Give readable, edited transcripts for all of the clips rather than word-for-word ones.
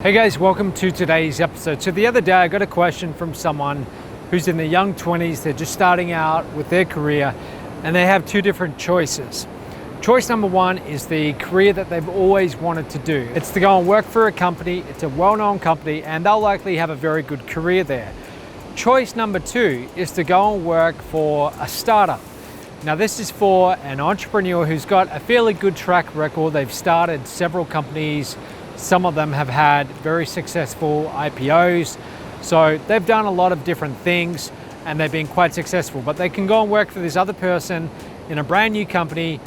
Hey guys, welcome to today's episode. So the other day I got a question from someone who's in their young 20s, they're just starting out with their career and they have two different choices. Choice number one is the career that they've always wanted to do. It's to go and work for a company, it's a well-known company, and they'll likely have a very good career there. Choice number two is to go and work for a startup. Now this is for an entrepreneur who's got a fairly good track record. They've started several companies. Some of them have had very successful IPOs. So they've done a lot of different things and they've been quite successful, but they can go and work for this other person in a brand new company,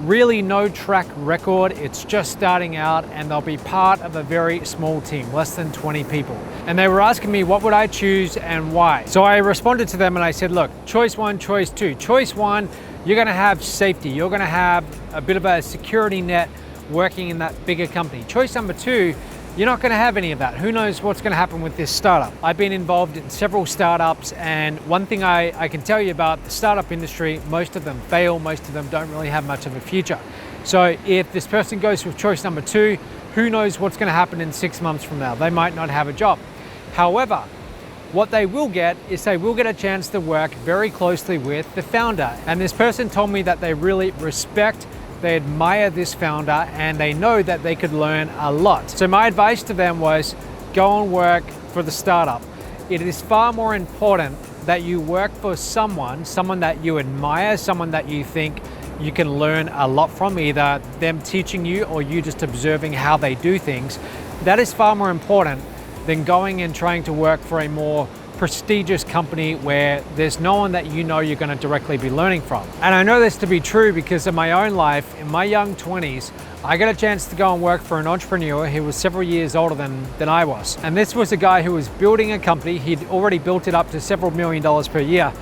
really no track record. It's just starting out and they'll be part of a very small team, less than 20 people. And they were asking me, what would I choose and why? So I responded to them and I said, look, choice one, choice two. Choice one, you're gonna have safety. You're gonna have a bit of a security net working in that bigger company. Choice number two, you're not going to have any of that. Who knows what's going to happen with this startup? I've been involved in several startups, and one thing I can tell you about the startup industry, most of them fail, most of them don't really have much of a future. So if this person goes with choice number two, who knows what's going to happen in 6 months from now? They might not have a job. However, what they will get is they will get a chance to work very closely with the founder. And this person told me that they really respect, they admire this founder, and they know that they could learn a lot. So my advice to them was go and work for the startup. It is far more important that you work for someone that you admire, someone that you think you can learn a lot from, either them teaching you or you just observing how they do things. That is far more important than going and trying to work for a more prestigious company where there's no one that you know you're going to directly be learning from. And I know this to be true because in my own life, in my young 20s, I got a chance to go and work for an entrepreneur who was several years older than I was. And this was a guy who was building a company. He'd already built it up to several $1 million per year.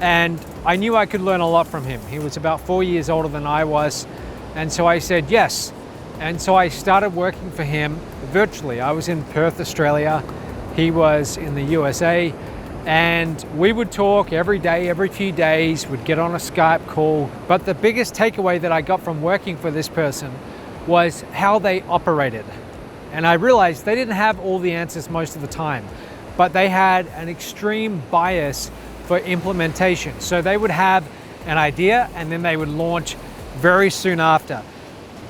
And I knew I could learn a lot from him. He was about 4 years older than I was. And so I said yes. And so I started working for him virtually. I was in Perth, Australia. He was in the USA, and we would talk every day, every few days. We'd get on a Skype call. But the biggest takeaway that I got from working for this person was how they operated. And I realized they didn't have all the answers most of the time, but they had an extreme bias for implementation. So they would have an idea and then they would launch very soon after.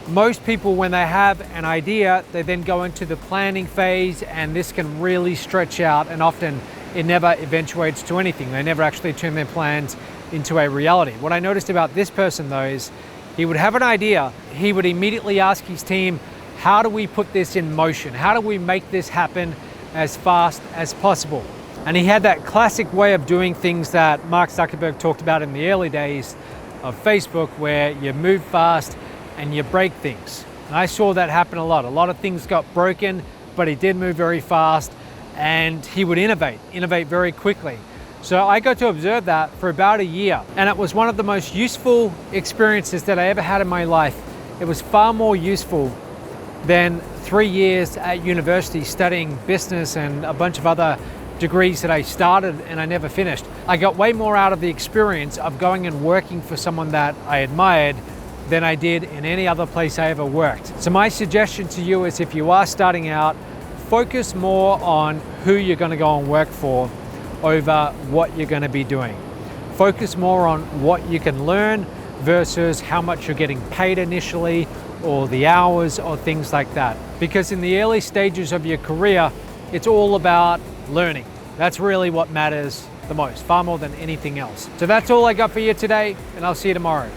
Most people, when they have an idea, they then go into the planning phase, and this can really stretch out, and often it never eventuates to anything. They never actually turn their plans into a reality. What I noticed about this person though is he would have an idea, he would immediately ask his team, how do we put this in motion? How do we make this happen as fast as possible? And he had that classic way of doing things that Mark Zuckerberg talked about in the early days of Facebook, where you move fast and you break things. And I saw that happen a lot. A lot of things got broken, but he did move very fast, and he would innovate very quickly. So I got to observe that for about a year, and it was one of the most useful experiences that I ever had in my life. It was far more useful than 3 years at university studying business and a bunch of other degrees that I started and I never finished. I got way more out of the experience of going and working for someone that I admired than I did in any other place I ever worked. So my suggestion to you is, if you are starting out, focus more on who you're going to go and work for over what you're going to be doing. Focus more on what you can learn versus how much you're getting paid initially, or the hours, or things like that. Because in the early stages of your career, it's all about learning. That's really what matters the most, far more than anything else. So that's all I got for you today, and I'll see you tomorrow.